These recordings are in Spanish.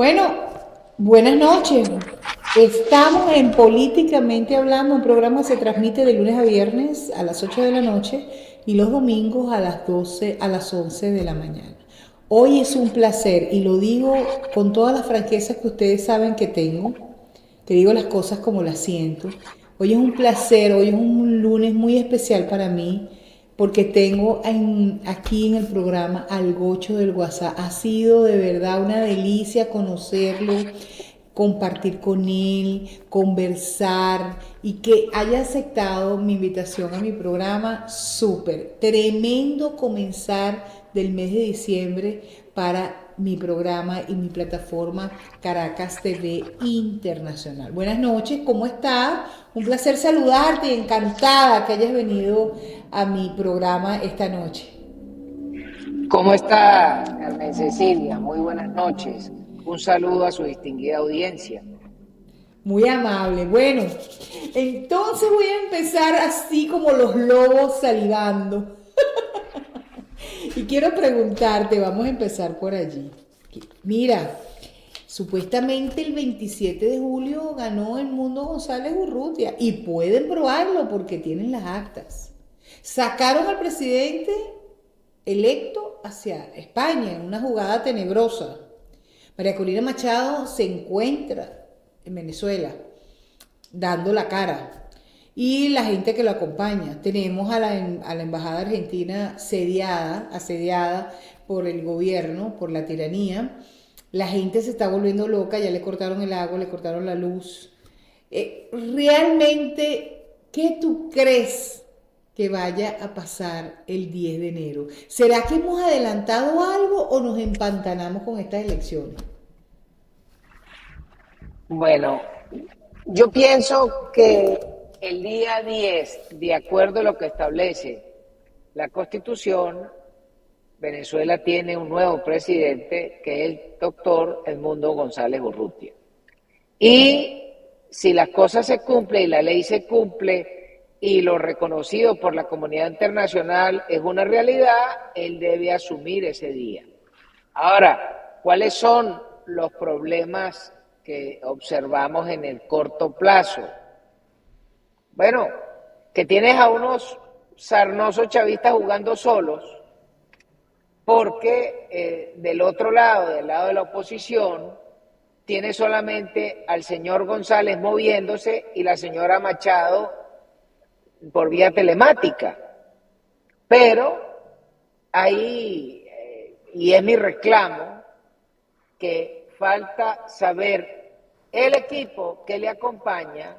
Bueno, buenas noches. Estamos en Políticamente Hablando, un programa que se transmite de lunes a viernes a las 8 de la noche y los domingos a las 12, a las 11 de la mañana. Hoy es un placer y lo digo con todas las franquezas que ustedes saben que tengo, te digo las cosas como las siento. Hoy es un placer, hoy es un lunes muy especial para mí porque tengo aquí en el programa al Gocho del WhatsApp. Ha sido de verdad una delicia conocerlo, compartir con él, conversar y que haya aceptado mi invitación a mi programa. Súper, tremendo comenzar del mes de diciembre para mi programa y mi plataforma Caracas TV Internacional. Buenas noches, ¿cómo estás? Un placer saludarte y encantada que hayas venido a mi programa esta noche. ¿Cómo está Carmen Cecilia? Muy buenas noches. Un saludo a su distinguida audiencia. Muy amable. Bueno, entonces voy a empezar así como los lobos salivando. Y quiero preguntarte, vamos a empezar por allí. Mira, supuestamente el 27 de julio ganó el Mundo González Urrutia y pueden probarlo porque tienen las actas. Sacaron al presidente electo hacia España en una jugada tenebrosa. María Corina Machado se encuentra en Venezuela dando la cara y la gente que lo acompaña. Tenemos a la embajada argentina asediada por el gobierno, por la tiranía. La gente se está volviendo loca, ya le cortaron el agua, le cortaron la luz. Realmente, ¿qué tú crees que vaya a pasar el 10 de enero? ¿Será que hemos adelantado algo o nos empantanamos con estas elecciones? Bueno, yo pienso que el día 10, de acuerdo a lo que establece la Constitución, Venezuela tiene un nuevo presidente que es el doctor Edmundo González Urrutia. Y si las cosas se cumplen y la ley se cumple y lo reconocido por la comunidad internacional es una realidad, él debe asumir ese día. Ahora, ¿cuáles son los problemas que observamos en el corto plazo? Bueno, que tienes a unos sarnosos chavistas jugando solos, porque del otro lado, del lado de la oposición, tiene solamente al señor González moviéndose y la señora Machado por vía telemática. Pero ahí, y es mi reclamo, que falta saber el equipo que le acompaña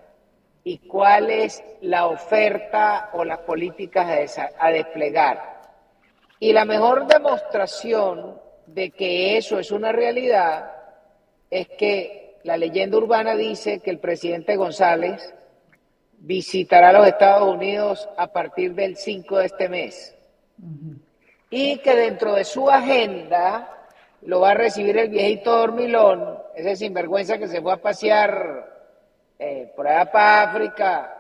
y cuál es la oferta o las políticas a desplegar. Y la mejor demostración de que eso es una realidad es que la leyenda urbana dice que el presidente González visitará los Estados Unidos a partir del 5 de este mes y que dentro de su agenda lo va a recibir el viejito dormilón, ese sinvergüenza que se fue a pasear por allá para África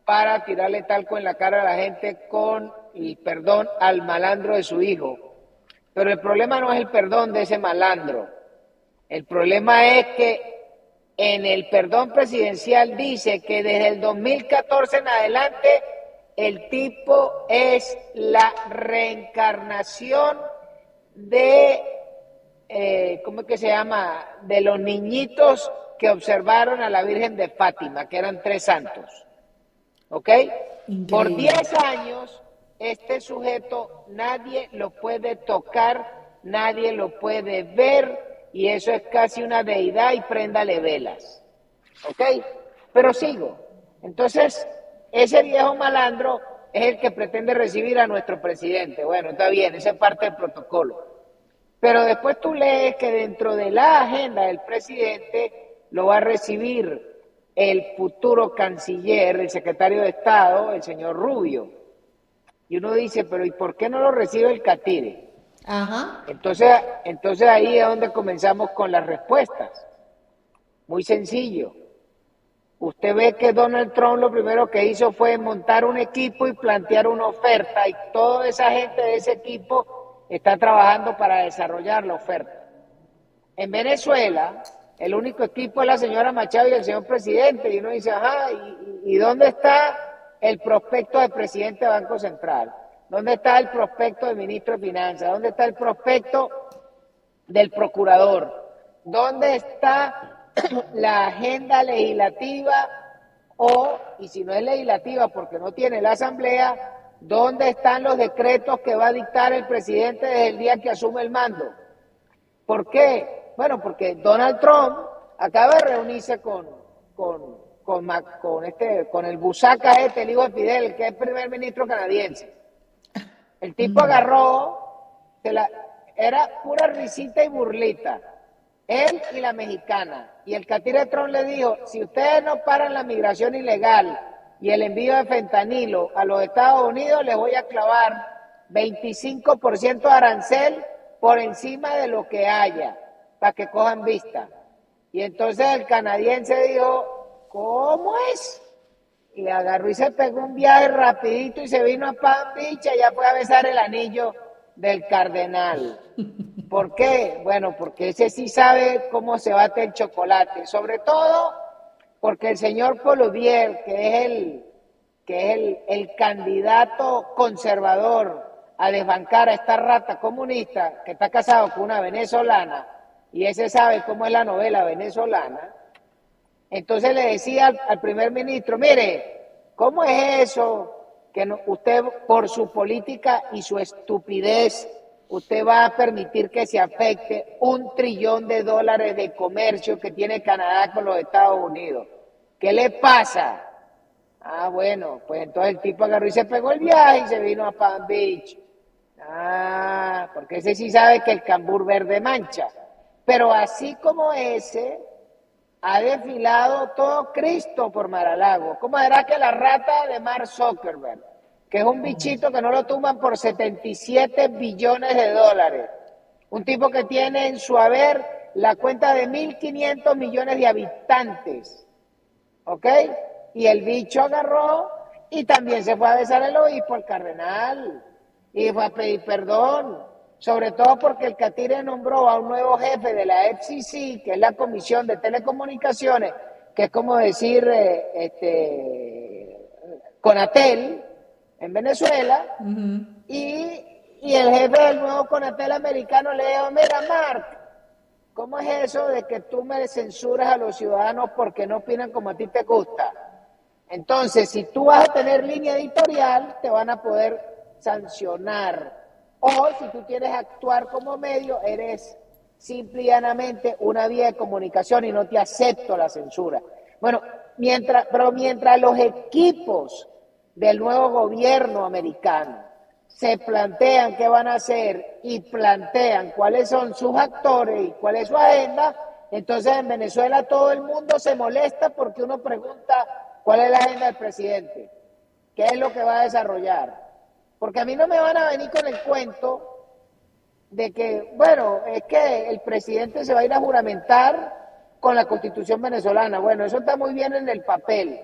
para tirarle talco en la cara a la gente con el perdón al malandro de su hijo. Pero el problema no es el perdón de ese malandro. El problema es que en el perdón presidencial dice que desde el 2014 en adelante el tipo es la reencarnación de, ¿cómo es que se llama? De los niñitos que observaron a la Virgen de Fátima, que eran 3 santos. ¿Ok? Por Increíble. 10 años, este sujeto nadie lo puede tocar, nadie lo puede ver, y eso es casi una deidad y préndale velas. ¿Ok? Pero sigo. Entonces, ese viejo malandro es el que pretende recibir a nuestro presidente. Bueno, está bien, esa es parte del protocolo. Pero después tú lees que dentro de la agenda del presidente lo va a recibir el futuro canciller, el secretario de Estado, el señor Rubio. Y uno dice, pero ¿y por qué no lo recibe el Catire? Ajá. Entonces ahí es donde comenzamos con las respuestas. Muy sencillo. Usted ve que Donald Trump lo primero que hizo fue montar un equipo y plantear una oferta y toda esa gente de ese equipo está trabajando para desarrollar la oferta. En Venezuela, el único equipo es la señora Machado y el señor presidente, y uno dice, ajá, ¿y dónde está el prospecto del presidente del Banco Central? ¿Dónde está el prospecto del ministro de Finanzas? ¿Dónde está el prospecto del procurador? ¿Dónde está la agenda legislativa y si no es legislativa porque no tiene la asamblea, dónde están los decretos que va a dictar el presidente desde el día que asume el mando? ¿Por qué? Bueno, porque Donald Trump acaba de reunirse con el busaca el hijo de Fidel, que es el primer ministro canadiense. El tipo agarró, era pura risita y burlita, él y la mexicana. Y el catire Trump le dijo, si ustedes no paran la migración ilegal y el envío de fentanilo a los Estados Unidos, les voy a clavar 25% de arancel por encima de lo que haya, para que cojan vista. Y entonces el canadiense dijo, ¿cómo es? Y agarró y se pegó un viaje rapidito y se vino a Palm Beach y ya fue a besar el anillo del cardenal. ¿Por qué? Bueno, porque ese sí sabe cómo se bate el chocolate, sobre todo porque el señor Poilievre, que es el candidato conservador a desbancar a esta rata comunista que está casado con una venezolana, y ese sabe cómo es la novela venezolana, entonces le decía al primer ministro, mire, ¿cómo es eso que usted por su política y su estupidez, usted va a permitir que se afecte $1 trillón de comercio que tiene Canadá con los Estados Unidos? ¿Qué le pasa? Ah, bueno, pues entonces el tipo agarró y se pegó el viaje y se vino a Palm Beach. Ah, porque ese sí sabe que el cambur verde mancha. Pero así como ese, ha desfilado todo Cristo por Mar-a-Lago. ¿Cómo será que la rata de Mark Zuckerberg, que es un bichito que no lo tumban por 77 billones de dólares, un tipo que tiene en su haber la cuenta de 1.500 millones de habitantes, ¿ok? Y el bicho agarró y también se fue a besar el obispo, el cardenal, y fue a pedir perdón, sobre todo porque el catire nombró a un nuevo jefe de la FCC, que es la Comisión de Telecomunicaciones, que es como decir Conatel en Venezuela, y el jefe del nuevo Conatel americano le dijo, mira Mark, ¿cómo es eso de que tú me censuras a los ciudadanos porque no opinan como a ti te gusta? Entonces, si tú vas a tener línea editorial, te van a poder sancionar. O si tú quieres actuar como medio, eres simple y llanamente una vía de comunicación y no te acepto la censura. Bueno, mientras los equipos del nuevo gobierno americano se plantean qué van a hacer y plantean cuáles son sus actores y cuál es su agenda, entonces en Venezuela todo el mundo se molesta porque uno pregunta cuál es la agenda del presidente, qué es lo que va a desarrollar. Porque a mí no me van a venir con el cuento de que, bueno, es que el presidente se va a ir a juramentar con la Constitución venezolana. Bueno, eso está muy bien en el papel,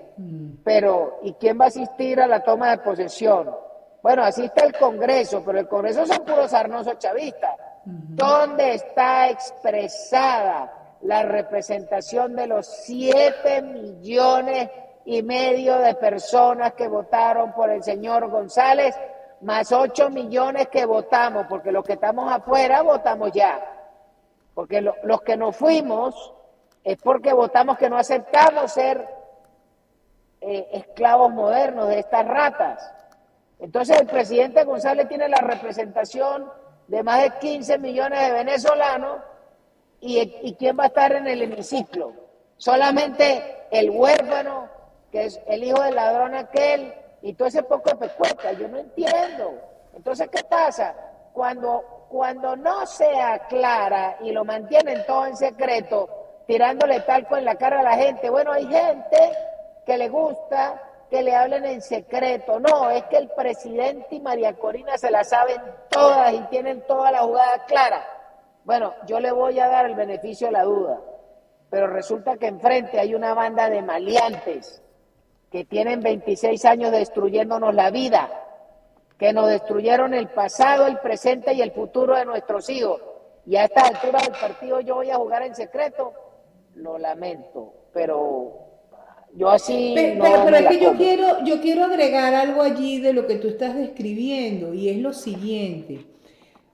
pero ¿y quién va a asistir a la toma de posesión? Bueno, asiste el Congreso, pero el Congreso son puros sarnosos chavistas. ¿Dónde está expresada la representación de los 7,5 millones de personas que votaron por el señor González, más 8 millones que votamos, porque los que estamos afuera votamos ya? Porque los que nos fuimos es porque votamos que no aceptamos ser esclavos modernos de estas ratas. Entonces el presidente González tiene la representación de más de 15 millones de venezolanos y ¿quién va a estar en el hemiciclo? Solamente el huérfano, que es el hijo del ladrón aquel, y todo ese poco de pescueca. Yo no entiendo. Entonces, ¿qué pasa? Cuando no se aclara y lo mantienen todo en secreto, tirándole talco en la cara a la gente, bueno, hay gente que le gusta que le hablen en secreto. No, es que el presidente y María Corina se la saben todas y tienen toda la jugada clara. Bueno, yo le voy a dar el beneficio de la duda, pero resulta que enfrente hay una banda de maleantes que tienen 26 años destruyéndonos la vida, que nos destruyeron el pasado, el presente y el futuro de nuestros hijos. y a estas alturas del partido yo voy a jugar en secreto, lo lamento, pero yo así no Pero me es la que como. yo quiero agregar algo allí de lo que tú estás describiendo y es lo siguiente.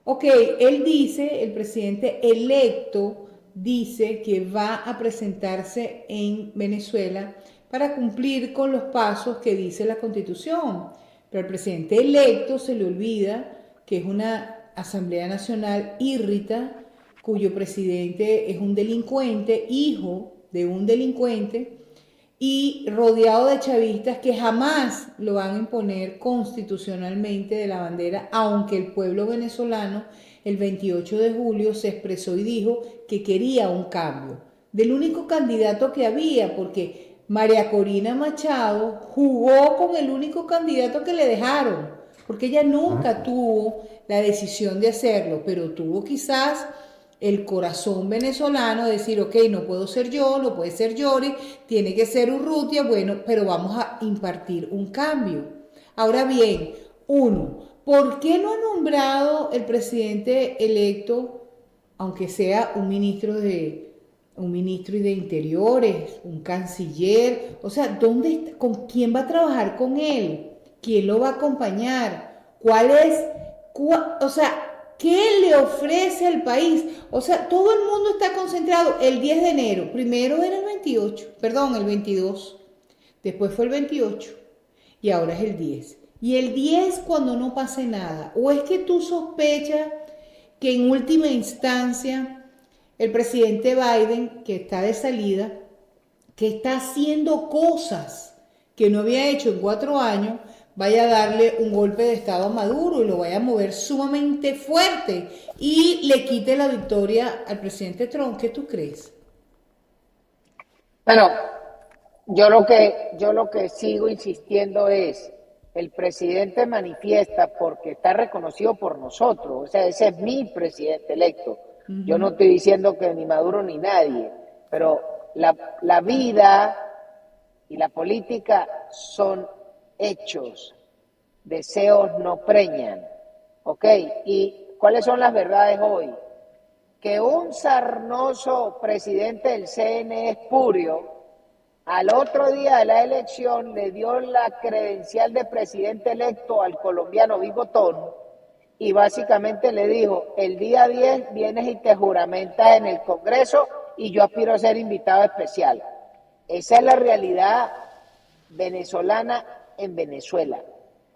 Ok, él dice, el presidente electo dice que va a presentarse en Venezuela para cumplir con los pasos que dice la Constitución. Pero al presidente electo se le olvida que es una Asamblea Nacional írrita, cuyo presidente es un delincuente, hijo de un delincuente, y rodeado de chavistas que jamás lo van a imponer constitucionalmente de la bandera, aunque el pueblo venezolano el 28 de julio se expresó y dijo que quería un cambio del único candidato que había, porque María Corina Machado jugó con el único candidato que le dejaron, porque ella nunca tuvo la decisión de hacerlo, pero tuvo quizás el corazón venezolano, decir, ok, no puedo ser yo, no puede ser Yori, tiene que ser Urrutia, bueno, pero vamos a impartir un cambio. Ahora bien, uno, ¿por qué no ha nombrado el presidente electo, aunque sea un ministro de Interiores, un canciller? O sea, ¿dónde está? ¿Con quién va a trabajar con él? ¿Quién lo va a acompañar? ¿Cuál es? O sea, ¿qué le ofrece al país? O sea, todo el mundo está concentrado el 10 de enero. Primero era el 28, perdón, el 22. Después fue el 28 y ahora es el 10. Y el 10 cuando no pase nada. ¿O es que tú sospechas que en última instancia el presidente Biden, que está de salida, que está haciendo cosas que no había hecho en 4 años, vaya a darle un golpe de estado a Maduro y lo vaya a mover sumamente fuerte y le quite la victoria al presidente Trump? ¿Qué tú crees? Bueno, yo lo que sigo insistiendo es, el presidente manifiesta porque está reconocido por nosotros, o sea, ese es mi presidente electo. Yo no estoy diciendo que ni Maduro ni nadie, pero la vida y la política son hechos, deseos no preñan, ¿ok? ¿Y cuáles son las verdades hoy? Que un sarnoso presidente del CNE espurio, al otro día de la elección le dio la credencial de presidente electo al colombiano Bigotón y básicamente le dijo, el día 10 vienes y te juramentas en el Congreso y yo aspiro a ser invitado especial. Esa es la realidad venezolana en Venezuela.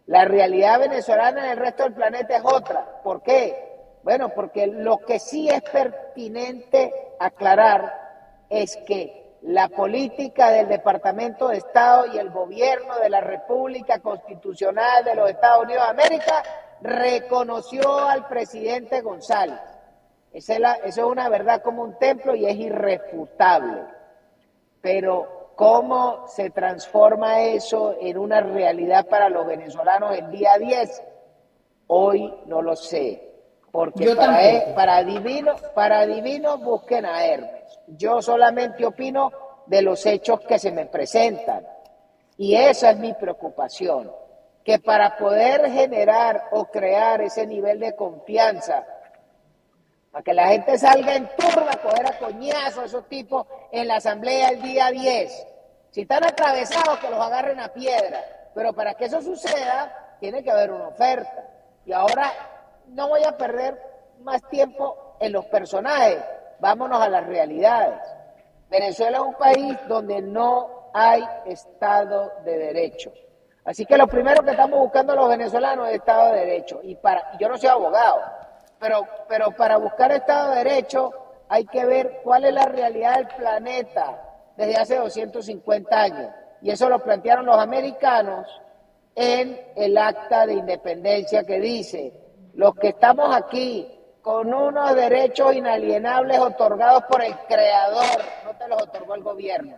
La realidad venezolana en el resto del planeta es otra. ¿Por qué? Bueno, porque lo que sí es pertinente aclarar es que la política del Departamento de Estado y el gobierno de la República Constitucional de los Estados Unidos de América reconoció al presidente González. Eso es una verdad como un templo y es irrefutable. Pero ¿cómo se transforma eso en una realidad para los venezolanos el día 10? Hoy no lo sé. Porque Yo tampoco. para adivino busquen a Hermes. Yo solamente opino de los hechos que se me presentan. Y esa es mi preocupación. Que para poder generar o crear ese nivel de confianza, para que la gente salga en turba a coger a coñazo a esos tipos en la asamblea el día 10. Si están atravesados, que los agarren a piedra. Pero para que eso suceda, tiene que haber una oferta. Y ahora no voy a perder más tiempo en los personajes. Vámonos a las realidades. Venezuela es un país donde no hay Estado de Derecho. Así que lo primero que estamos buscando los venezolanos es Estado de Derecho. Y yo no soy abogado, pero para buscar Estado de Derecho hay que ver cuál es la realidad del planeta desde hace 250 años. Y eso lo plantearon los americanos en el Acta de Independencia, que dice, los que estamos aquí con unos derechos inalienables otorgados por el Creador, no te los otorgó el gobierno.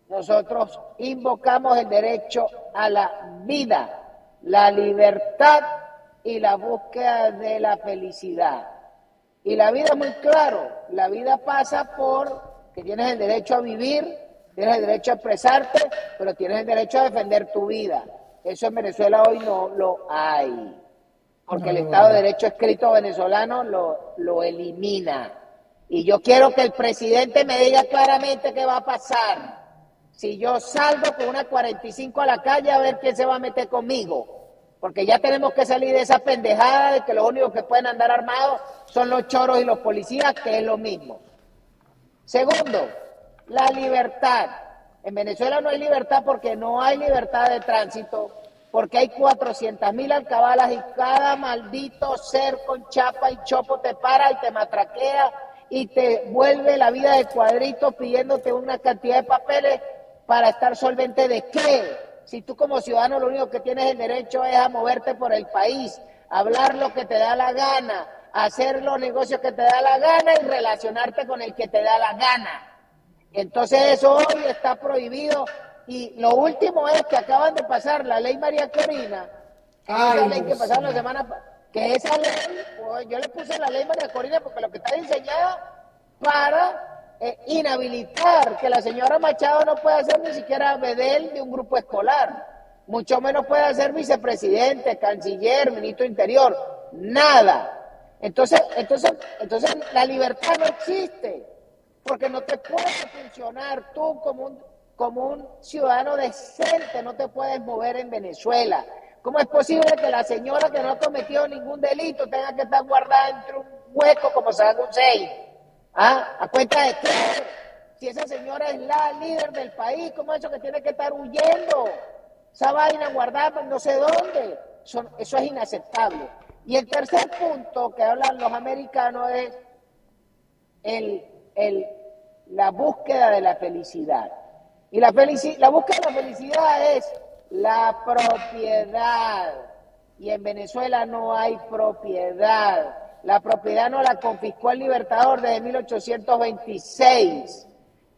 Nosotros invocamos el derecho a la vida, la libertad y la búsqueda de la felicidad. Y la vida es muy claro, la vida pasa por que tienes el derecho a vivir, tienes el derecho a expresarte, pero tienes el derecho a defender tu vida. Eso en Venezuela hoy no lo hay. porque No el lo Estado de vale. Derecho escrito venezolano lo elimina. Y yo quiero que el presidente me diga claramente qué va a pasar si yo salgo con una 45 a la calle a ver quién se va a meter conmigo. Porque ya tenemos que salir de esa pendejada de que los únicos que pueden andar armados son los choros y los policías, que es lo mismo. Segundo, la libertad. En Venezuela no hay libertad porque no hay libertad de tránsito, porque hay 400.000 alcabalas y cada maldito ser con chapa y chopo te para y te matraquea y te vuelve la vida de cuadritos pidiéndote una cantidad de papeles para estar solvente de qué. Si tú como ciudadano lo único que tienes el derecho es a moverte por el país, hablar lo que te da la gana, hacer los negocios que te da la gana y relacionarte con el que te da la gana. Entonces eso hoy está prohibido y lo último es que acaban de pasar la ley María Corina, esa Ay, ley que Dios pasaron la mío. semana, que esa ley, pues, yo le puse la ley María Corina porque lo que está diseñada para inhabilitar que la señora Machado no pueda ser ni siquiera bedel de un grupo escolar, mucho menos puede ser vicepresidente, canciller, ministro de Interior, nada. Entonces la libertad no existe, porque no te puedes funcionar tú como un ciudadano decente, no te puedes mover en Venezuela. ¿Cómo es posible que la señora que no ha cometido ningún delito tenga que estar guardada entre un hueco como Saddam Hussein? ¿Ah? ¿A cuenta de qué? Si esa señora es la líder del país, ¿cómo es eso que tiene que estar huyendo? Esa vaina guardada no sé dónde. Eso es inaceptable. Y el tercer punto que hablan los americanos es el, el, la búsqueda de la felicidad. Y la búsqueda de la felicidad es la propiedad. Y en Venezuela no hay propiedad. La propiedad no la confiscó el Libertador desde 1826.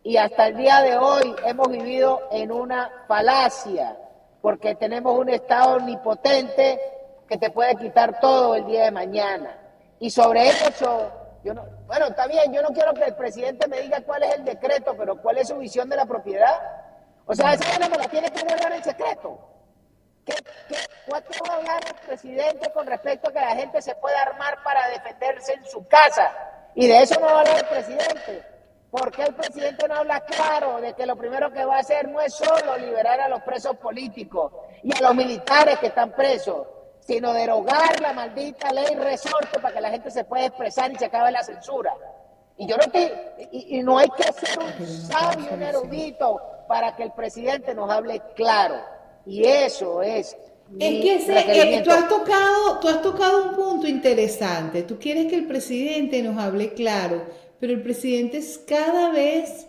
Y hasta el día de hoy hemos vivido en una falacia, porque tenemos un Estado omnipotente que te puede quitar todo el día de mañana. Y sobre eso, bueno, está bien, yo no quiero que el presidente me diga cuál es el decreto, pero cuál es su visión de la propiedad. O sea, esa no me la tiene que guardar en secreto. ¿Cuánto va a hablar el presidente con respecto a que la gente se pueda armar para defenderse en su casa? Y de eso no va a hablar el presidente. ¿Por qué el presidente no habla claro de que lo primero que va a hacer no es solo liberar a los presos políticos y a los militares que están presos, sino derogar la maldita ley resorte para que la gente se pueda expresar y se acabe la censura? Y yo no y no hay que ser un Pero no tengo sabio, un solución. erudito para que el presidente nos hable claro. Y eso es Es mi que requerimiento. tú has tocado un punto interesante. Tú quieres que el presidente nos hable claro, pero el presidente cada vez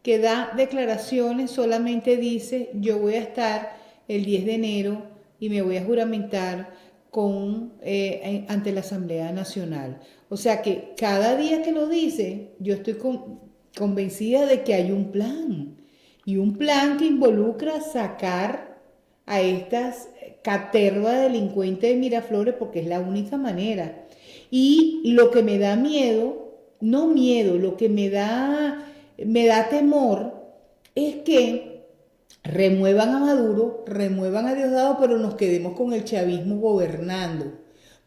que da declaraciones solamente dice, yo voy a estar el 10 de enero y me voy a juramentar ante la Asamblea Nacional. O sea que cada día que lo dice, yo estoy convencida de que hay un plan. Y un plan que involucra sacar a estas caterva de delincuentes de Miraflores porque es la única manera. Y lo que me da miedo, no miedo, lo que me da temor es que remuevan a Maduro, remuevan a Diosdado, pero nos quedemos con el chavismo gobernando.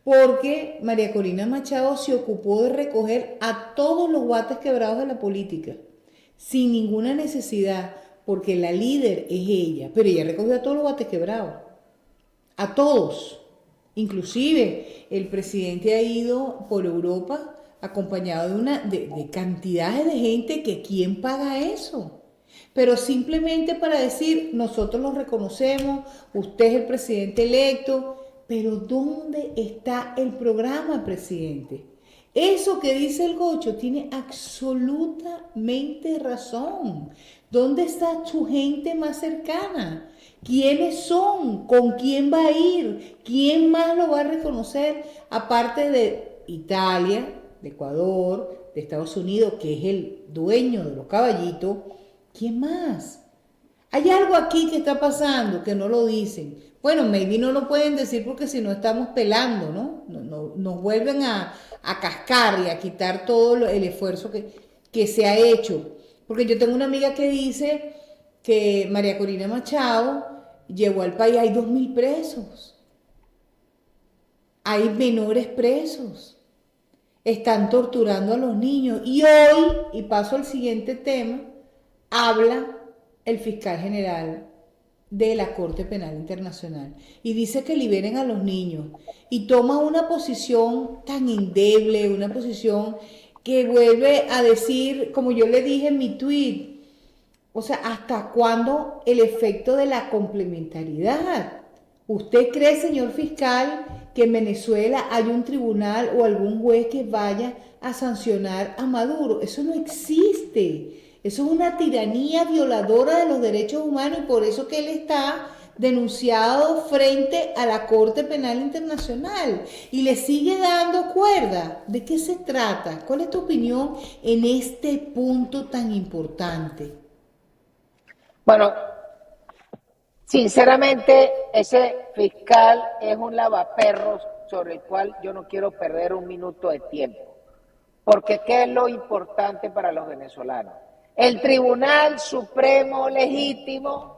Porque María Corina Machado se ocupó de recoger a todos los guates quebrados de la política, sin ninguna necesidad, porque la líder es ella, pero ella recogió a todos los guates quebrados, a todos. Inclusive el presidente ha ido por Europa acompañado de cantidades de gente que quién paga eso. Pero simplemente para decir, nosotros lo reconocemos, usted es el presidente electo, pero ¿dónde está el programa, presidente? Eso que dice el Gocho tiene absolutamente razón. ¿Dónde está su gente más cercana? ¿Quiénes son? ¿Con quién va a ir? ¿Quién más lo va a reconocer? Aparte de Italia, de Ecuador, de Estados Unidos, que es el dueño de los caballitos. ¿Quién más? Hay algo aquí que está pasando que no lo dicen. Bueno, maybe no lo pueden decir porque si no estamos pelando, ¿no? Nos vuelven a cascar y a quitar todo el esfuerzo que se ha hecho. Porque yo tengo una amiga que dice que María Corina Machado llevó al país, hay 2.000 presos. hay menores presos, están torturando a los niños. Y hoy, y paso al siguiente tema, habla el fiscal general de la Corte Penal Internacional y dice que liberen a los niños y toma una posición tan endeble, una posición que vuelve a decir, como yo le dije en mi tweet, o sea, ¿hasta cuándo el efecto de la complementariedad? ¿Usted cree, señor fiscal, que en Venezuela hay un tribunal o algún juez que vaya a sancionar a Maduro? Eso no existe. Eso es una tiranía violadora de los derechos humanos y por eso que él está denunciado frente a la Corte Penal Internacional y le sigue dando cuerda. ¿De qué se trata? ¿Cuál es tu opinión en este punto tan importante? Bueno, sinceramente, ese fiscal es un lavaperros sobre el cual yo no quiero perder un minuto de tiempo. Porque ¿qué es lo importante para los venezolanos? El Tribunal Supremo Legítimo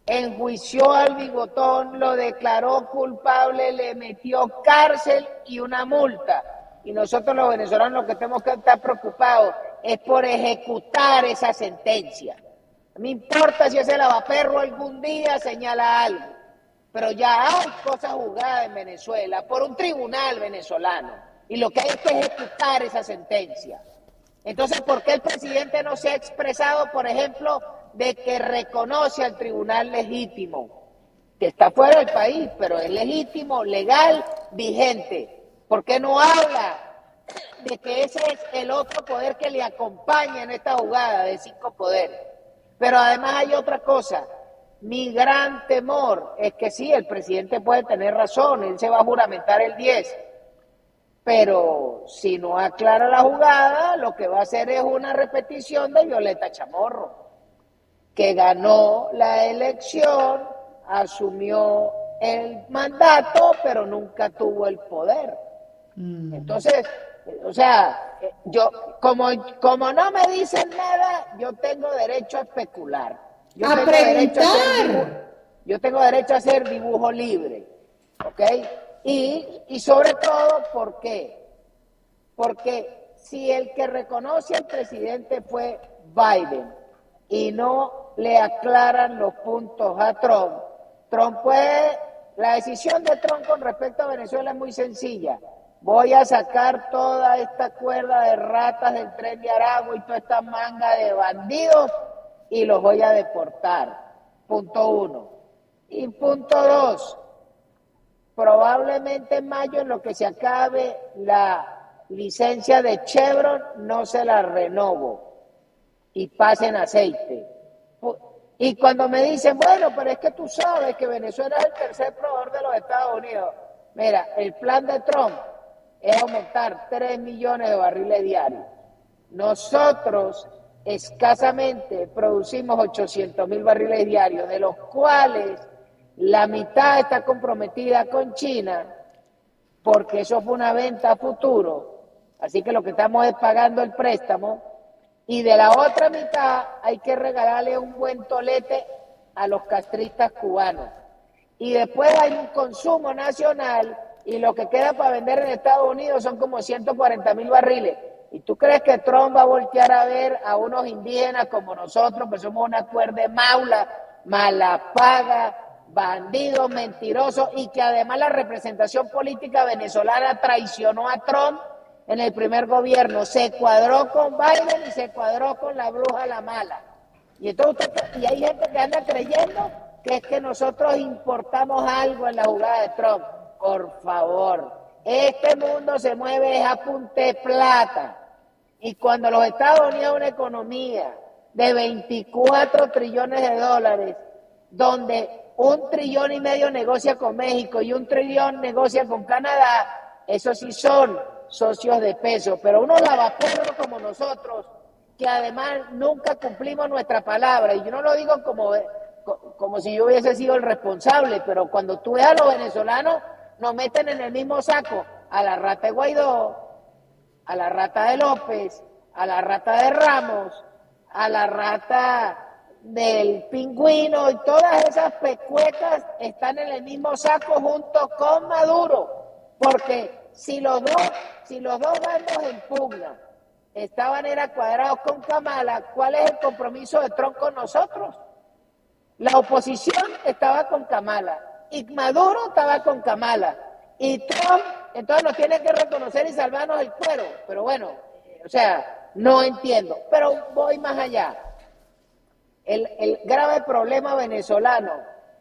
enjuició al bigotón, lo declaró culpable, le metió cárcel y una multa. Y nosotros los venezolanos lo que tenemos que estar preocupados es por ejecutar esa sentencia. No me importa si ese lavaperro algún día señala algo, pero ya hay cosas juzgadas en Venezuela por un tribunal venezolano y lo que hay que ejecutar esa sentencia. Entonces, ¿por qué el presidente no se ha expresado, por ejemplo, de que reconoce al tribunal legítimo, que está fuera del país, pero es legítimo, legal, vigente? ¿Por qué no habla de que ese es el otro poder que le acompaña en esta jugada de 5 poderes? Pero además hay otra cosa. Mi gran temor es que sí, el presidente puede tener razón, él se va a juramentar el 10, pero si no aclara la jugada, lo que va a hacer es una repetición de Violeta Chamorro, que ganó la elección, asumió el mandato, pero nunca tuvo el poder. Entonces, o sea, yo, como no me dicen nada, yo tengo derecho a especular. Yo A tengo derecho a hacer preguntar. yo tengo derecho a hacer dibujo libre, ¿ok? Y sobre todo, ¿por qué? Porque si el que reconoce al presidente fue Biden y no le aclaran los puntos a Trump, Trump puede, la decisión de Trump con respecto a Venezuela es muy sencilla. Voy a sacar toda esta cuerda de ratas del tren de Aragua y toda esta manga de bandidos y los voy a deportar. Punto 1. Y punto 2, probablemente en mayo, en lo que se acabe la licencia de Chevron, no se la renovo y pasen aceite. Y cuando me dicen, bueno, pero es que tú sabes que Venezuela es el tercer proveedor de los Estados Unidos. Mira, el plan de Trump es aumentar 3 millones de barriles diarios. Nosotros escasamente producimos 800,000 barriles diarios, de los cuales la mitad está comprometida con China, porque eso fue una venta a futuro, así que lo que estamos es pagando el préstamo, y de la otra mitad hay que regalarle un buen tolete a los castristas cubanos. Y después hay un consumo nacional y lo que queda para vender en Estados Unidos son como 140,000 barriles. ¿Y tú crees que Trump va a voltear a ver a unos indígenas como nosotros, que somos una cuerda de maula, mala paga, bandidos, mentirosos, y que además la representación política venezolana traicionó a Trump en el primer gobierno? Se cuadró con Biden y se cuadró con la bruja la mala. Y entonces y hay gente que anda creyendo que es que nosotros importamos algo en la jugada de Trump. Por favor, este mundo se mueve a punta de plata. Y cuando los Estados Unidos, una economía de 24 trillones de dólares, donde 1,5 trillones negocia con México y 1 trillón negocia con Canadá, esos sí son socios de peso. Pero unos lavaperros como nosotros, que además nunca cumplimos nuestra palabra, y yo no lo digo como si yo hubiese sido el responsable, pero cuando tú ves a los venezolanos, nos meten en el mismo saco a la rata de Guaidó, a la rata de López, a la rata de Ramos, a la rata del Pingüino, y todas esas pecuecas están en el mismo saco junto con Maduro. Porque si los dos bandos en pugna estaban era cuadrados con Kamala, ¿cuál es el compromiso de Trump con nosotros? La oposición estaba con Kamala, y Maduro estaba con Kamala, y Trump entonces nos tiene que reconocer y salvarnos el cuero. Pero bueno, o sea, no entiendo. Pero voy más allá. El grave problema venezolano,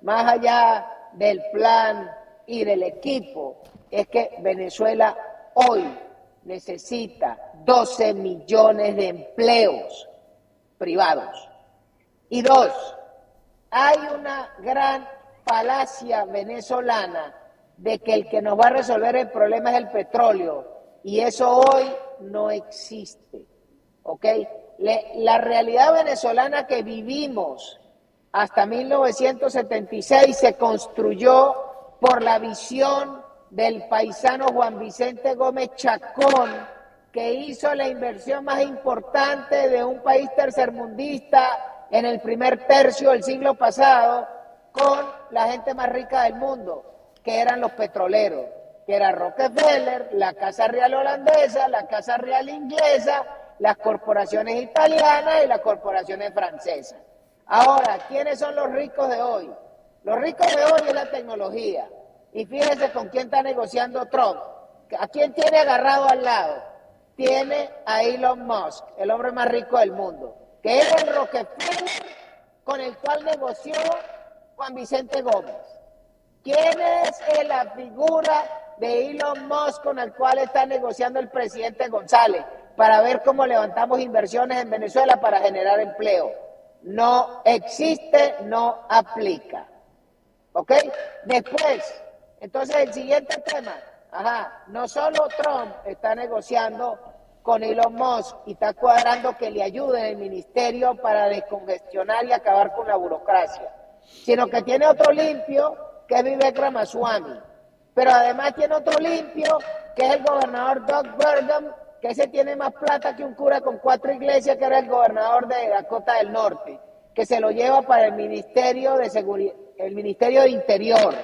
más allá del plan y del equipo, es que Venezuela hoy necesita 12 millones de empleos privados. Y dos, hay una gran falacia venezolana de que el que nos va a resolver el problema es el petróleo, y eso hoy no existe, ¿ok? La realidad venezolana que vivimos hasta 1976 se construyó por la visión del paisano Juan Vicente Gómez Chacón, que hizo la inversión más importante de un país tercermundista en el primer tercio del siglo pasado, con la gente más rica del mundo, que eran los petroleros, que era Rockefeller, la Casa Real holandesa, la Casa Real inglesa, las corporaciones italianas y las corporaciones francesas. Ahora, ¿quiénes son los ricos de hoy? Los ricos de hoy es la tecnología. Y fíjense con quién está negociando Trump. ¿A quién tiene agarrado al lado? Tiene a Elon Musk, el hombre más rico del mundo, que es el Rockefeller con el cual negoció Juan Vicente Gómez. ¿Quién es la figura de Elon Musk con el cual está negociando el presidente González para ver cómo levantamos inversiones en Venezuela para generar empleo? No existe, no aplica. ¿Ok? Después, entonces el siguiente tema, no solo Trump está negociando con Elon Musk y está cuadrando que le ayude en el ministerio para descongestionar y acabar con la burocracia, sino que tiene otro limpio, que es Vivek Ramaswamy, pero además tiene otro limpio, que es el gobernador Doug Burgum, que ese tiene más plata que un cura con 4 iglesias, que era el gobernador de Dakota del Norte, que se lo lleva para el Ministerio de Seguridad, el Ministerio de Interior,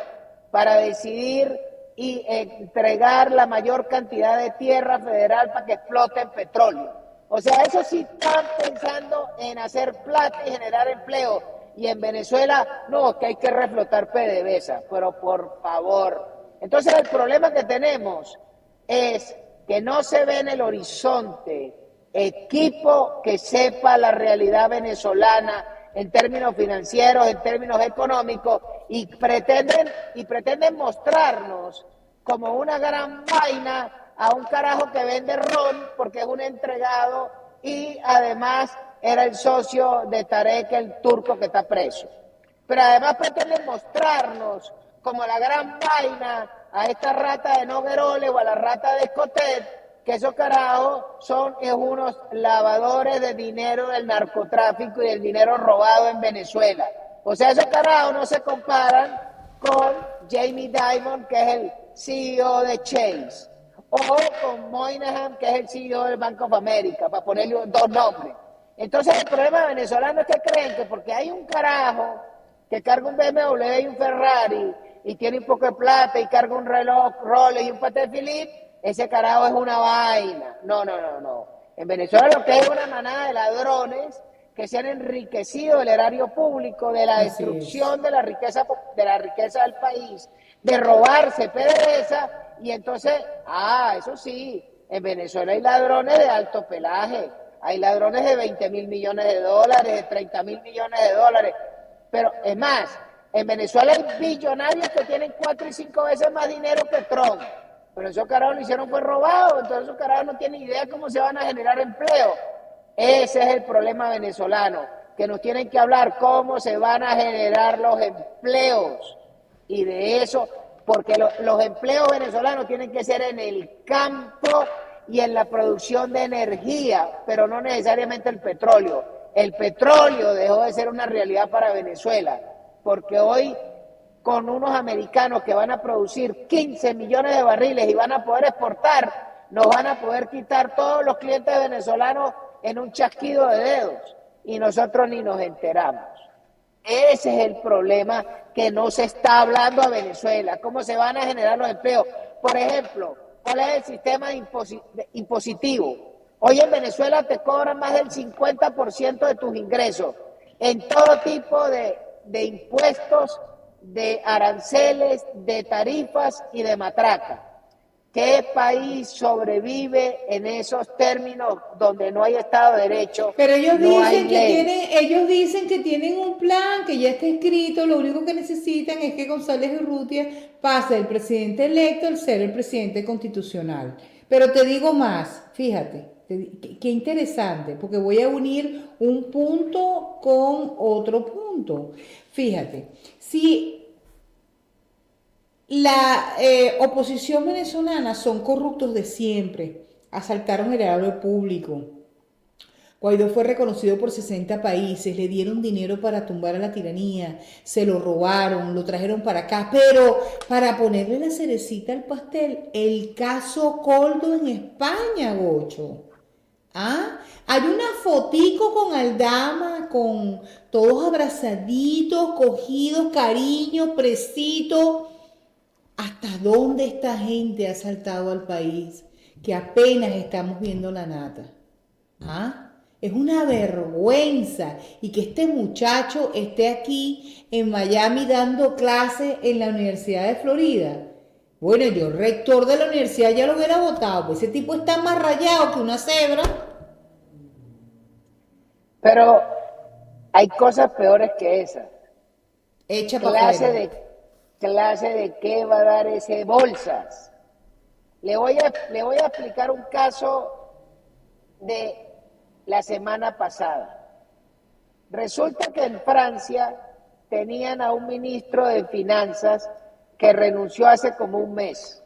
para decidir y entregar la mayor cantidad de tierra federal para que exploten petróleo. O sea, eso sí están pensando en hacer plata y generar empleo. Y en Venezuela, no, que hay que reflotar PDVSA, pero por favor. Entonces el problema que tenemos es que no se ve en el horizonte equipo que sepa la realidad venezolana en términos financieros, en términos económicos, y pretenden mostrarnos como una gran vaina a un carajo que vende ron porque es un entregado y además era el socio de Tarek, el turco que está preso. Pero además pretenden mostrarnos como la gran vaina a esta rata de Nogueroles o a la rata de Escotet, que esos carajos son unos lavadores de dinero del narcotráfico y del dinero robado en Venezuela. O sea, esos carajos no se comparan con Jamie Dimon, que es el CEO de Chase, o con Moynihan, que es el CEO del Bank of America, para ponerle 2 nombres. Entonces el problema venezolano es que creen que porque hay un carajo que carga un BMW y un Ferrari y tiene un poco de plata y carga un reloj Rolex y un Patek Philippe, ese carajo es una vaina. No. En Venezuela lo que es una manada de ladrones que se han enriquecido del erario público, de la destrucción de la riqueza del país, de robarse PDVSA, y entonces, eso sí, en Venezuela hay ladrones de alto pelaje, hay ladrones de 20.000 millones de dólares, de 30.000 millones de dólares, pero es más, en Venezuela hay billonarios que tienen 4 y 5 veces más dinero que Trump. Pero esos carajos lo hicieron fue robado, entonces esos carajos no tienen idea cómo se van a generar empleo. Ese es el problema venezolano, que nos tienen que hablar cómo se van a generar los empleos. Y de eso, porque los empleos venezolanos tienen que ser en el campo y en la producción de energía, pero no necesariamente el petróleo. El petróleo dejó de ser una realidad para Venezuela, porque hoy con unos americanos que van a producir 15 millones de barriles y van a poder exportar, nos van a poder quitar todos los clientes venezolanos en un chasquido de dedos y nosotros ni nos enteramos. Ese es el problema que no se está hablando a Venezuela. ¿Cómo se van a generar los empleos? Por ejemplo, ¿cuál es el sistema impositivo? Hoy en Venezuela te cobran más del 50% de tus ingresos en todo tipo de impuestos, de aranceles, de tarifas y de matraca. ¿Qué país sobrevive en esos términos donde no hay Estado de Derecho, Pero ellos no hay dicen que ley? tienen, ellos dicen que tienen un plan que ya está escrito, lo único que necesitan es que González Urrutia pase del presidente electo al ser el presidente constitucional. Pero te digo más, fíjate, qué interesante, porque voy a unir un punto con otro punto. Fíjate, si la oposición venezolana son corruptos de siempre, asaltaron el erario público. Guaidó fue reconocido por 60 países, le dieron dinero para tumbar a la tiranía, se lo robaron, lo trajeron para acá, pero para ponerle la cerecita al pastel, el caso Coldo en España, Gocho. ¿Ah? Hay una fotico con Aldama, con todos abrazaditos, cogidos, cariño, presito. ¿Hasta dónde esta gente ha saltado al país? Que apenas estamos viendo la nata. ¿Ah? Es una vergüenza y que este muchacho esté aquí en Miami dando clases en la Universidad de Florida. Bueno, yo, rector de la universidad, ya lo hubiera votado, pues ese tipo está más rayado que una cebra. Pero hay cosas peores que esas. Echa para Clase afuera. de, clase de qué va a dar ese bolsas. Le voy a explicar un caso de la semana pasada. Resulta que en Francia tenían a un ministro de finanzas que renunció hace como un mes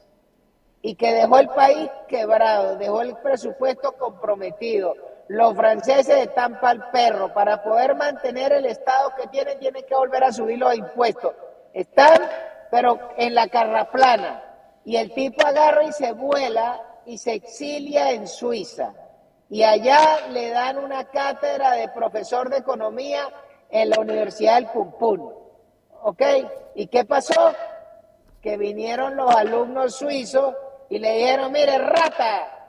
y que dejó el país quebrado, dejó el presupuesto comprometido. Los franceses están para el perro. Para poder mantener el estado que tienen que volver a subir los impuestos. Están, pero en la carraplana. Y el tipo agarra y se vuela y se exilia en Suiza. Y allá le dan una cátedra de profesor de economía en la Universidad del Pumpún. ¿Ok? ¿Y qué pasó? Que vinieron los alumnos suizos y le dijeron, mire, rata,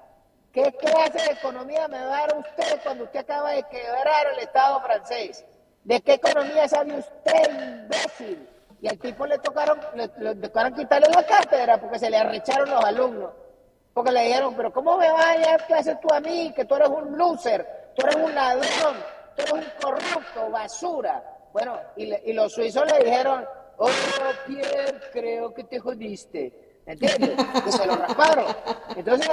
¿qué clase de economía me va a dar usted cuando usted acaba de quebrar el Estado francés? ¿De qué economía sabe usted, imbécil? Y al tipo le tocaron quitarle la cátedra porque se le arrecharon los alumnos. Porque le dijeron, pero ¿cómo me vas a dar clases tú a mí? Que tú eres un loser, tú eres un ladrón, tú eres un corrupto, basura. Bueno, y los suizos le dijeron, oh, Pierre, creo que te jodiste. ¿Entiendes? Que se lo rasparon. Entonces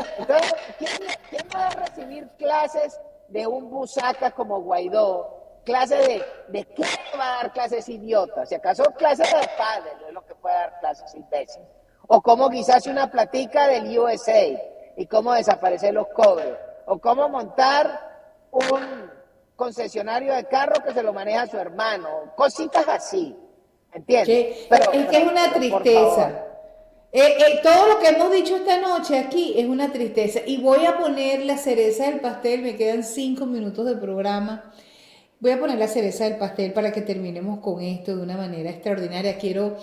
¿quién va a recibir clases de un busaca como Guaidó? ¿Clases de qué va a dar clases idiotas? Si acaso clases de padre, no es lo que puede dar clases imbéciles. O cómo quizás una platica del USA y cómo desaparecer los cobres. O cómo montar un concesionario de carro que se lo maneja su hermano. Cositas así. ¿Entiendes? Es que es una Por favor. tristeza. Todo lo que hemos dicho esta noche aquí es una tristeza. Y voy a poner la cereza del pastel, me quedan 5 minutos de programa. Voy a poner la cereza del pastel para que terminemos con esto de una manera extraordinaria. Quiero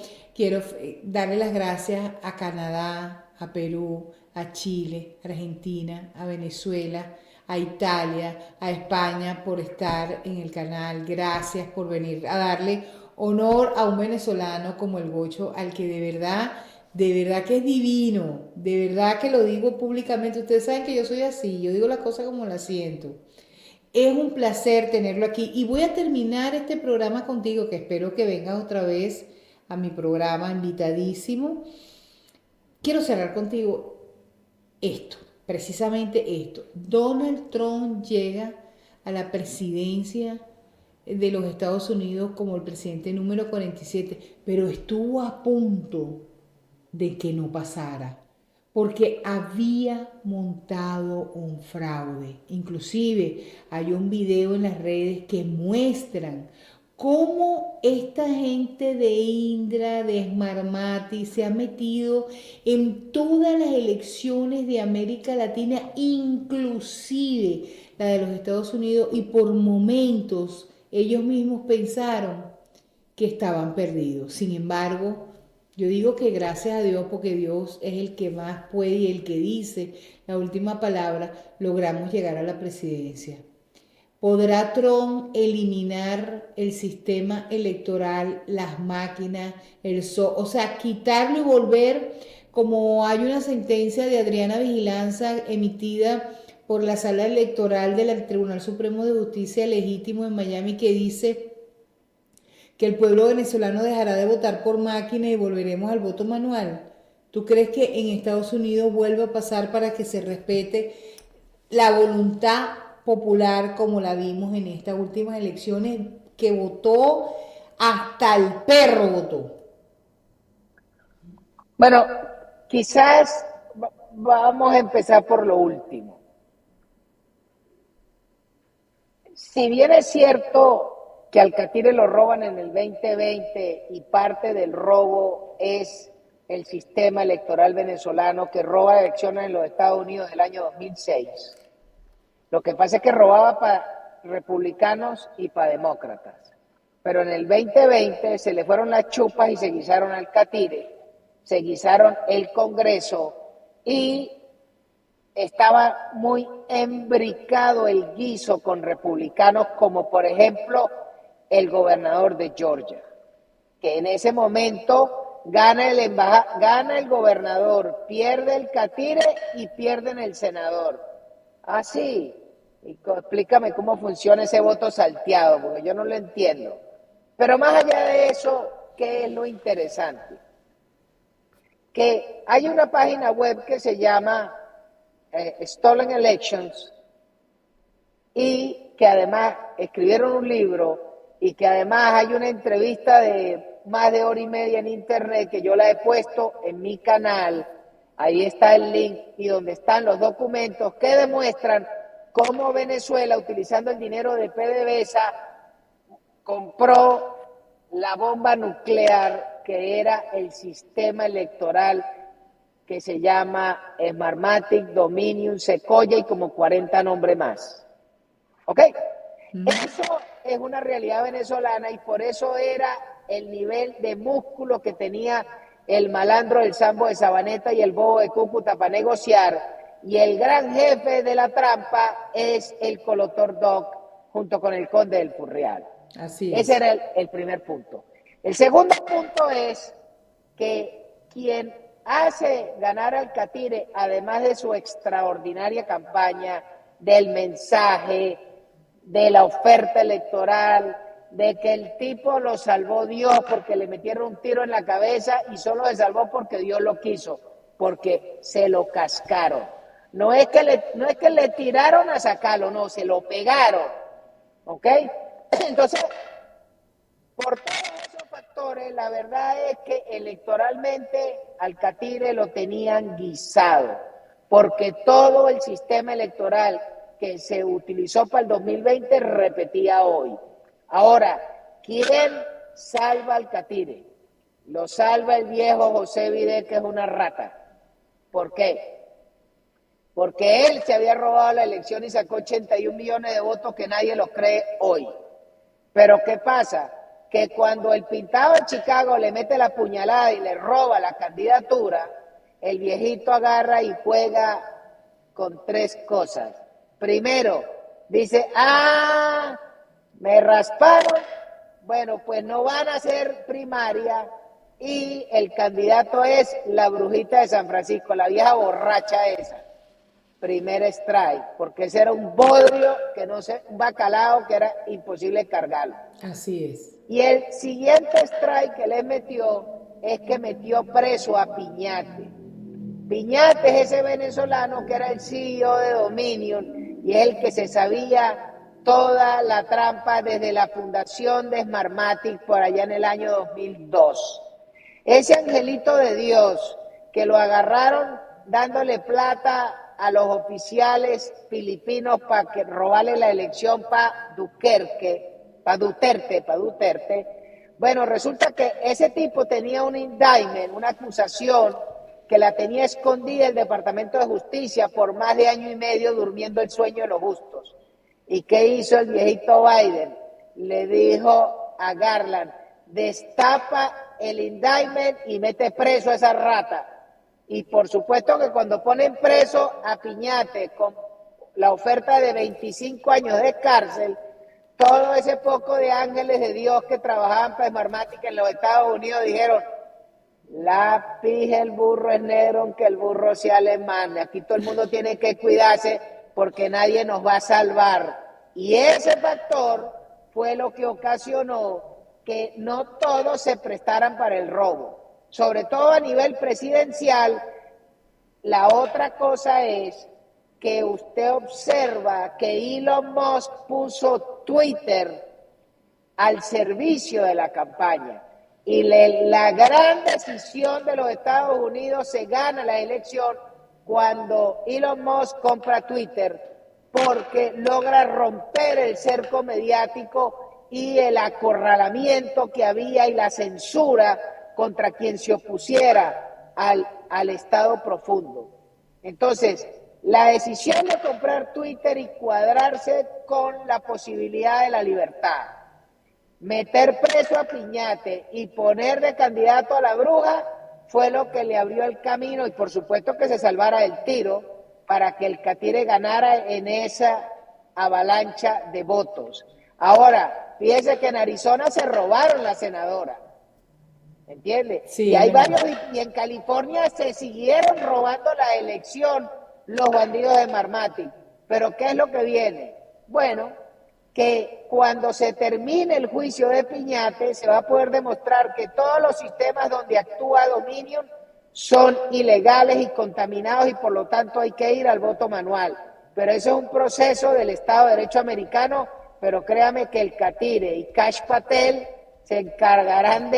darle las gracias a Canadá, a Perú, a Chile, a Argentina, a Venezuela, a Italia, a España por estar en el canal. Gracias por venir a darle honor a un venezolano como el Gocho, al que de verdad que es divino, de verdad que lo digo públicamente. Ustedes saben que yo soy así, yo digo las cosas como las siento. Es un placer tenerlo aquí y voy a terminar este programa contigo, que espero que vengas otra vez a mi programa, invitadísimo. Quiero cerrar contigo esto, precisamente esto. Donald Trump llega a la presidencia de los Estados Unidos como el presidente número 47, pero estuvo a punto de que no pasara, porque había montado un fraude. Inclusive hay un video en las redes que muestran cómo esta gente de Indra, de Smartmatic, se ha metido en todas las elecciones de América Latina, inclusive la de los Estados Unidos, y por momentos ellos mismos pensaron que estaban perdidos. Sin embargo, yo digo que gracias a Dios, porque Dios es el que más puede y el que dice la última palabra, logramos llegar a la presidencia. ¿Podrá Trump eliminar el sistema electoral, las máquinas, o sea, quitarlo y volver, como hay una sentencia de Adriana Vigilanza emitida por la Sala Electoral del Tribunal Supremo de Justicia Legítimo en Miami que dice que el pueblo venezolano dejará de votar por máquina y volveremos al voto manual? ¿Tú crees que en Estados Unidos vuelva a pasar para que se respete la voluntad popular como la vimos en estas últimas elecciones, que votó, hasta el perro votó? Bueno, quizás vamos a empezar por lo último. Si bien es cierto que al Catire lo roban en el 2020 y parte del robo es el sistema electoral venezolano que roba elecciones en los Estados Unidos del año 2006, lo que pasa es que robaba para republicanos y para demócratas. Pero en el 2020 se le fueron las chupas y se guisaron al Catire, se guisaron el Congreso y estaba muy embricado el guiso con republicanos, como por ejemplo el gobernador de Georgia, que en ese momento gana el gobernador, pierde el Catire y pierden el senador. Ah, sí. Explícame cómo funciona ese voto salteado, porque yo no lo entiendo. Pero más allá de eso, ¿qué es lo interesante? Que hay una página web que se llama Stolen Elections y que además escribieron un libro y que además hay una entrevista de más de hora y media en internet que yo la he puesto en mi canal. Ahí está el link y donde están los documentos que demuestran cómo Venezuela, utilizando el dinero de PDVSA, compró la bomba nuclear que era el sistema electoral que se llama Smartmatic, Dominion, Sequoia y como 40 nombres más. ¿Ok? Eso es una realidad venezolana y por eso era el nivel de músculo que tenía el malandro del Sambo de Sabaneta y el bobo de Cúcuta para negociar. Y el gran jefe de la trampa es el Colotor Doc junto con el conde del Furrial. Así es. Ese era el primer punto. El segundo punto es que quien hace ganar al Catire, además de su extraordinaria campaña, del mensaje, de la oferta electoral, de que el tipo lo salvó Dios porque le metieron un tiro en la cabeza y solo se salvó porque Dios lo quiso, porque se lo cascaron. No es que le tiraron a sacarlo, no, se lo pegaron. ¿Ok? Entonces, por todos esos factores, la verdad es que electoralmente al Catire lo tenían guisado, porque todo el sistema electoral que se utilizó para el 2020 repetía hoy. Ahora, ¿quién salva al Catire? Lo salva el viejo José Vidé, que es una rata. ¿Por qué? Porque él se había robado la elección y sacó 81 millones de votos que nadie los cree hoy. Pero ¿qué pasa? Que cuando el pintado de Chicago le mete la puñalada y le roba la candidatura, el viejito agarra y juega con tres cosas. Primero, dice, me rasparon, bueno, pues no van a hacer primaria y el candidato es la brujita de San Francisco, la vieja borracha esa. Primer strike, porque ese era un bodrio, un bacalao que era imposible cargarlo. Así es. Y el siguiente strike que le metió es que metió preso a Piñate. Piñate es ese venezolano que era el CEO de Dominion y es el que se sabía toda la trampa desde la fundación de Smartmatic por allá en el año 2002. Ese angelito de Dios que lo agarraron dándole plata a los oficiales filipinos para que robarle la elección para Duterte. Bueno, resulta que ese tipo tenía un indictment, una acusación que la tenía escondida el Departamento de Justicia por más de año y medio durmiendo el sueño de los justos. ¿Y qué hizo el viejito Biden? Le dijo a Garland, destapa el indictment y mete preso a esa rata. Y por supuesto que cuando ponen preso a Piñate con la oferta de 25 años de cárcel, todo ese poco de ángeles de Dios que trabajaban para Smartmatic en los Estados Unidos dijeron: la pija, el burro es negro, aunque el burro sea alemán. Aquí todo el mundo tiene que cuidarse porque nadie nos va a salvar. Y ese factor fue lo que ocasionó que no todos se prestaran para el robo. Sobre todo a nivel presidencial. La otra cosa es que usted observa que Elon Musk puso Twitter al servicio de la campaña. Y la gran decisión de los Estados Unidos se gana la elección cuando Elon Musk compra Twitter, porque logra romper el cerco mediático y el acorralamiento que había y la censura contra quien se opusiera al Estado profundo. Entonces, la decisión de comprar Twitter y cuadrarse con la posibilidad de la libertad, meter preso a Piñate y poner de candidato a la bruja fue lo que le abrió el camino, y por supuesto que se salvara del tiro para que el Catire ganara en esa avalancha de votos. Ahora, fíjese que en Arizona se robaron la senadora, ¿entiende? Sí, y hay varios, y en California se siguieron robando la elección los bandidos de Smartmatic. Pero ¿qué es lo que viene? Bueno, que cuando se termine el juicio de Piñate se va a poder demostrar que todos los sistemas donde actúa Dominion son ilegales y contaminados, y por lo tanto hay que ir al voto manual. Pero eso es un proceso del Estado de Derecho americano, pero créame que el Catire y Kash Patel se encargarán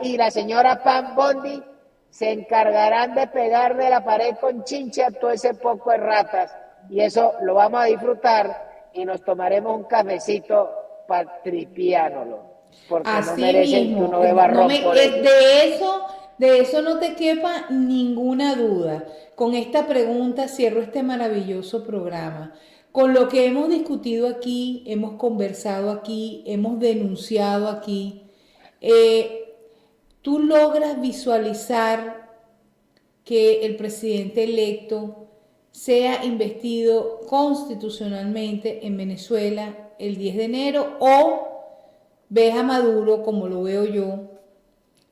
y la señora Pam Bondi se encargarán de pegar de la pared con chinche a todo ese poco de ratas, y eso lo vamos a disfrutar y nos tomaremos un cafecito para tripiándolo, porque así no merecen mismo, que uno beba ron por ellos. de eso no te quepa ninguna duda. Con esta pregunta cierro este maravilloso programa. Con lo que hemos discutido aquí, hemos conversado aquí, hemos denunciado aquí, tú logras visualizar que el presidente electo sea investido constitucionalmente en Venezuela el 10 de enero, o ves a Maduro, como lo veo yo,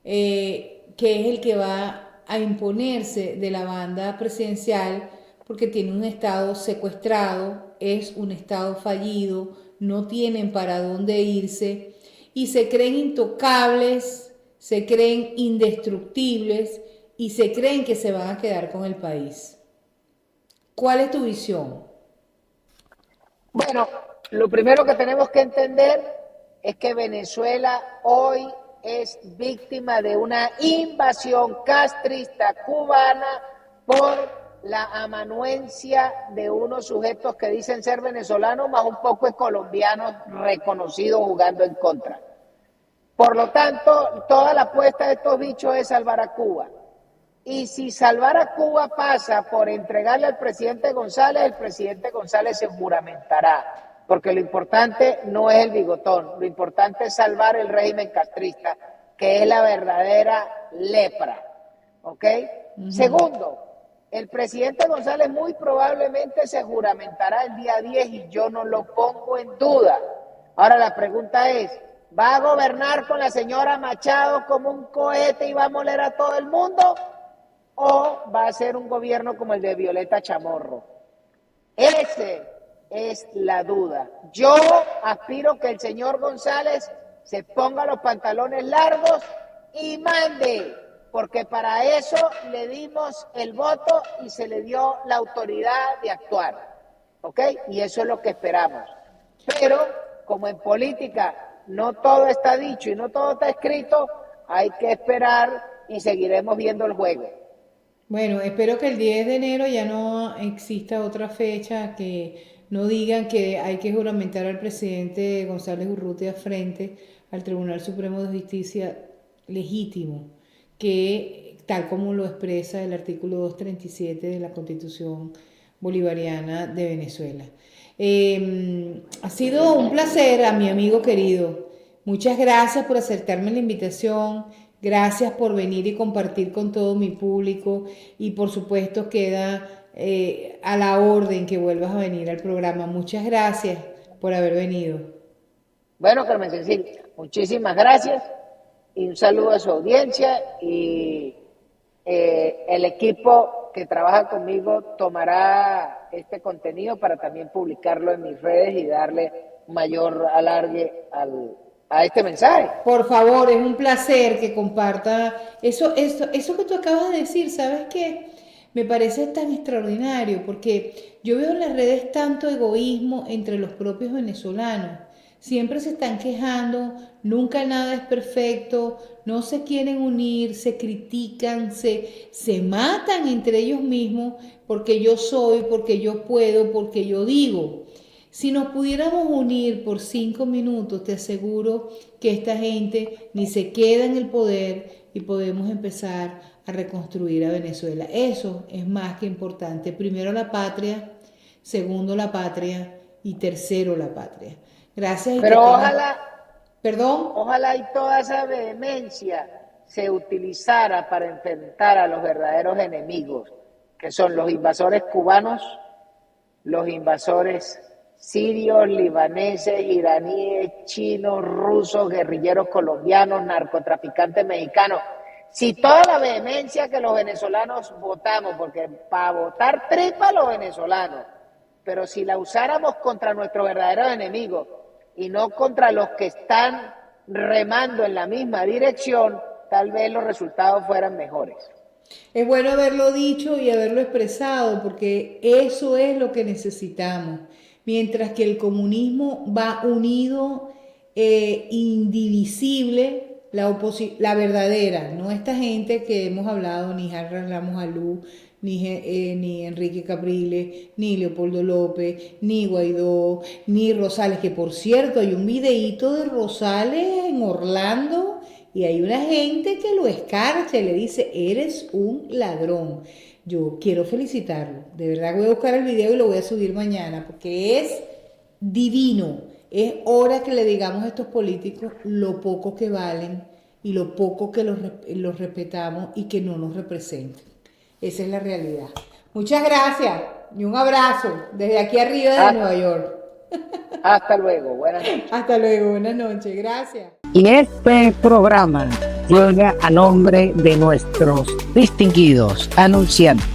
que es el que va a imponerse de la banda presidencial porque tiene un estado secuestrado, es un estado fallido, no tienen para dónde irse y se creen intocables, se creen indestructibles y se creen que se van a quedar con el país? ¿Cuál es tu visión? Bueno, lo primero que tenemos que entender es que Venezuela hoy es víctima de una invasión castrista cubana por la amanuencia de unos sujetos que dicen ser venezolanos, más un poco de colombianos reconocidos jugando en contra. Por lo tanto, toda la apuesta de estos bichos es salvar a Cuba. Y si salvar a Cuba pasa por entregarle al presidente González, el presidente González se juramentará, porque lo importante no es el bigotón, lo importante es salvar el régimen castrista, que es la verdadera lepra, ¿ok? Segundo, el presidente González muy probablemente se juramentará el día 10 y yo no lo pongo en duda. Ahora la pregunta es, ¿va a gobernar con la señora Machado como un cohete y va a moler a todo el mundo? ¿O va a ser un gobierno como el de Violeta Chamorro? Esa es la duda. Yo aspiro que el señor González se ponga los pantalones largos y mande, porque para eso le dimos el voto y se le dio la autoridad de actuar, ¿ok? Y eso es lo que esperamos. Pero, como en política no todo está dicho y no todo está escrito, hay que esperar y seguiremos viendo el juego. Bueno, espero que el 10 de enero ya no exista otra fecha, que no digan que hay que juramentar al presidente González Urrutia frente al Tribunal Supremo de Justicia legítimo, que tal como lo expresa el artículo 237 de la Constitución Bolivariana de Venezuela. Ha sido un placer, a mi amigo querido. Muchas gracias por aceptarme la invitación, gracias por venir y compartir con todo mi público y por supuesto queda a la orden que vuelvas a venir al programa. Muchas gracias por haber venido. Bueno, Carmen Cecilia, muchísimas gracias y un saludo a su audiencia y el equipo que trabaja conmigo tomará este contenido para también publicarlo en mis redes y darle mayor alargue a este mensaje. Por favor, es un placer que comparta eso que tú acabas de decir. ¿Sabes qué? Me parece tan extraordinario porque yo veo en las redes tanto egoísmo entre los propios venezolanos. Siempre se están quejando, nunca nada es perfecto, no se quieren unir, se critican, se matan entre ellos mismos porque yo soy, porque yo puedo, porque yo digo. Si nos pudiéramos unir por 5 minutos, te aseguro que esta gente ni se queda en el poder y podemos empezar a reconstruir a Venezuela. Eso es más que importante. Primero la patria, segundo la patria y tercero la patria. Gracias y que Pero tengas... ojalá, ¿Perdón? ojalá y toda esa vehemencia se utilizara para enfrentar a los verdaderos enemigos, que son los invasores cubanos, los invasores sirios, libaneses, iraníes, chinos, rusos, guerrilleros colombianos, narcotraficantes mexicanos. Si toda la vehemencia que los venezolanos votamos, porque para votar tripa los venezolanos, pero si la usáramos contra nuestros verdaderos enemigos y no contra los que están remando en la misma dirección, tal vez los resultados fueran mejores. Es bueno haberlo dicho y haberlo expresado porque eso es lo que necesitamos. Mientras que el comunismo va unido, indivisible, la verdadera, no esta gente que hemos hablado, ni Harry Ramos Alú, ni Enrique Capriles, ni Leopoldo López, ni Guaidó, ni Rosales, que por cierto hay un videíto de Rosales en Orlando y hay una gente que lo escarcha y le dice, eres un ladrón. Yo quiero felicitarlo, de verdad voy a buscar el video y lo voy a subir mañana porque es divino. Es hora que le digamos a estos políticos lo poco que valen y lo poco que los respetamos y que no nos representan. Esa es la realidad. Muchas gracias y un abrazo desde aquí arriba de Nueva York. Hasta luego, buenas noches. Hasta luego, buenas noches, gracias. Y este programa llega a nombre de nuestros distinguidos anunciantes.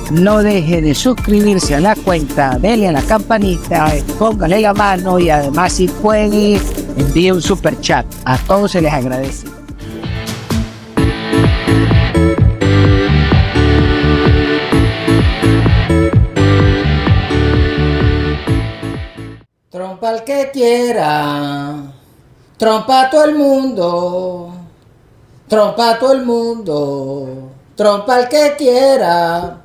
No deje de suscribirse a la cuenta, denle a la campanita, póngale la mano y además si puede envíe un super chat. A todos se les agradece. Trompa al que quiera, trompa a todo el mundo, trompa a todo el mundo, trompa al que quiera.